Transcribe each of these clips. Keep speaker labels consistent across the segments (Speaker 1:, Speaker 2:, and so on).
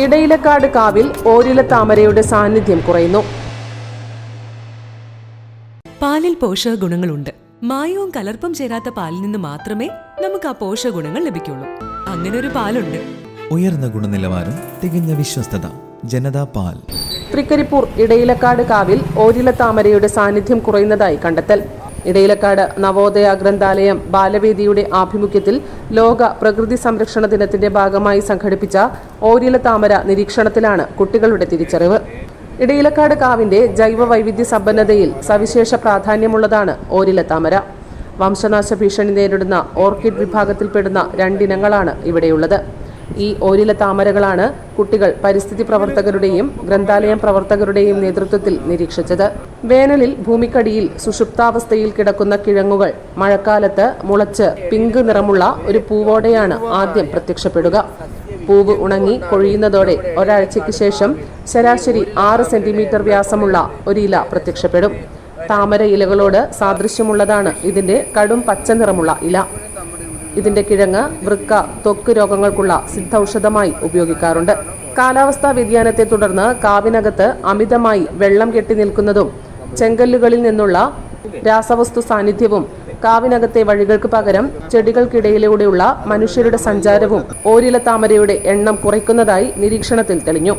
Speaker 1: ഇടയിലക്കാട് കാവിൽ ഓരിലത്താമരയുടെ സാന്നിധ്യം കുറയുന്നു.
Speaker 2: പാലിൽ പോഷകഗുണങ്ങളുണ്ട്. മായവും കലർപ്പും ചേരാത്ത പാലിൽ നിന്ന് മാത്രമേ നമുക്ക് ആ പോഷകഗുണങ്ങൾ ലഭിക്കുള്ളൂ. അങ്ങനെ ഒരു പാലുണ്ട്.
Speaker 3: ഉയർന്ന ഗുണനിലവാരം, തികഞ്ഞ വിശ്വസ്തത. ജനതാ പാൽ.
Speaker 1: തൃക്കരിപ്പൂർ ഇടയിലക്കാട് കാവിൽ ഓരിലത്താമരയുടെ സാന്നിധ്യം കുറയുന്നതായി കണ്ടെത്തൽ. ഇടയിലക്കാട് നവോദയ ഗ്രന്ഥാലയം ബാലവേദിയുടെ ആഭിമുഖ്യത്തിൽ ലോക പ്രകൃതി സംരക്ഷണ ദിനത്തിന്റെ ഭാഗമായി സംഘടിപ്പിച്ച ഓരിലത്താമര നിരീക്ഷണത്തിലാണ് കുട്ടികളുടെ തിരിച്ചറിവ്. ഇടയിലക്കാട് കാവിന്റെ ജൈവ വൈവിധ്യ സമ്പന്നതയിൽ സവിശേഷ പ്രാധാന്യമുള്ളതാണ് ഓരിലത്താമര. വംശനാശ ഭീഷണി നേരിടുന്ന ഓർക്കിഡ് വിഭാഗത്തിൽപ്പെടുന്ന 2 ഇനങ്ങളാണ് ഇവിടെയുള്ളത്. ഈ ഓരിലത്താമരകളാണ് കുട്ടികൾ പരിസ്ഥിതി പ്രവർത്തകരുടെയും ഗ്രന്ഥാലയം പ്രവർത്തകരുടെയും നേതൃത്വത്തിൽ നിരീക്ഷിച്ചത്. വേനലിൽ ഭൂമിക്കടിയിൽ സുഷുപ്താവസ്ഥയിൽ കിടക്കുന്ന കിഴങ്ങുകൾ മഴക്കാലത്ത് മുളച്ച് പിങ്ക് നിറമുള്ള ഒരു പൂവോടെയാണ് ആദ്യം പ്രത്യക്ഷപ്പെടുക. പൂവ് ഉണങ്ങി കൊഴിയുന്നതോടെ ഒരാഴ്ചയ്ക്ക് ശേഷം ശരാശരി 6 സെന്റിമീറ്റർ വ്യാസമുള്ള ഒരു ഇല പ്രത്യക്ഷപ്പെടും. താമര ഇലകളോട് സാദൃശ്യമുള്ളതാണ് ഇതിന്റെ കടും പച്ച നിറമുള്ള ഇല. ഇതിന്റെ കിഴങ്ങ് വൃക്ക, ത്വക്ക് രോഗങ്ങൾക്കുള്ള സിദ്ധൌഷധമായി ഉപയോഗിക്കാറുണ്ട്. കാലാവസ്ഥാ വ്യതിയാനത്തെ തുടർന്ന് കാവിനകത്ത് അമിതമായി വെള്ളം കെട്ടി നിൽക്കുന്നതും ചെങ്കല്ലുകളിൽ നിന്നുള്ള രാസവസ്തു സാന്നിധ്യവും കാവിനകത്തെ വഴികൾക്ക് പകരം ചെടികൾക്കിടയിലൂടെയുള്ള മനുഷ്യരുടെ സഞ്ചാരവും ഓരിലത്താമരയുടെ എണ്ണം കുറയ്ക്കുന്നതായി നിരീക്ഷണത്തിൽ തെളിഞ്ഞു.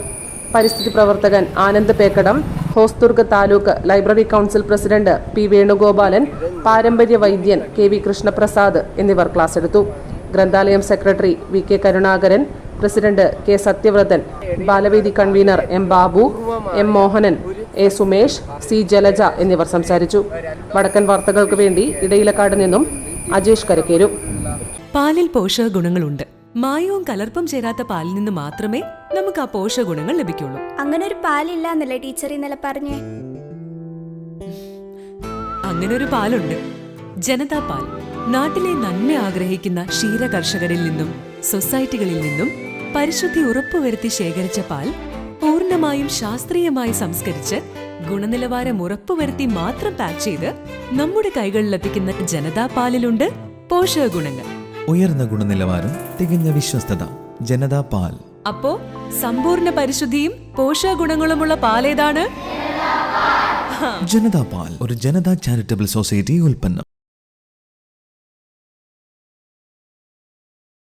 Speaker 1: പരിസ്ഥിതി പ്രവർത്തകൻ Anand Pekkadam, Hosdurg taluk library council president P Venugopalan, പാരമ്പര്യ വൈദ്യൻ KV കൃഷ്ണപ്രസാദ് എന്നിവർ ക്ലാസ് എടുത്തു. ഗ്രന്ഥാലയം secretary VK Karunakaran, president K Satyavratan, ബാലവേദി convener M Babu, M Mohanan, A Sumesh, C Jalaja എന്നിവർ സംസാരിച്ചു. വടക്കൻ വാർത്തകൾക്ക് വേണ്ടി ഇടയിലക്കാട് നിന്നും അജേഷ് കരക്കേരു.
Speaker 2: പാലിൽ പോഷകഗുണങ്ങളുണ്ട്. മായവും കലർപ്പും ചേരാത്ത പാലിൽ നിന്ന് മാത്രമേ നമുക്ക് ആ പോഷകഗുണങ്ങൾ ലഭിക്കുള്ളൂ.
Speaker 4: അങ്ങനെ ഒരു പാലില്ല എന്നല്ലേ ടീച്ചർ ഇന്നലെ പറഞ്ഞേ?
Speaker 2: അങ്ങനെ ഒരു പാലുണ്ട്. ജനതാ പാൽ. നാട്ടിലെ നന്മ ആഗ്രഹിക്കുന്ന ക്ഷീര കർഷകരിൽ നിന്നും സൊസൈറ്റികളിൽ നിന്നും പരിശുദ്ധി ഉറപ്പുവരുത്തി ശേഖരിച്ച പാൽ പൂർണ്ണമായും ശാസ്ത്രീയമായി സംസ്കരിച്ച് ഗുണനിലവാരം ഉറപ്പുവരുത്തി മാത്രം പാക്ക് ചെയ്ത് നമ്മുടെ കൈകളിലെത്തിക്കുന്ന ജനതാ പാലിലുണ്ട് പോഷകഗുണങ്ങൾ.
Speaker 3: ഉയർന്ന ഗുണനിലവാരം, തികഞ്ഞ വിശ്വസ്തത. ജനതാ പാൽ.
Speaker 2: അപ്പോ സമ്പൂർണ്ണ പരിശുദ്ധിയും പോഷകഗുണങ്ങളുമുള്ള പാലേതാണ്?
Speaker 3: ജനതാ പാൽ ഒരു ജനതാ ചാരിറ്റബിൾ സൊസൈറ്റി ഉൽപ്പന്നം.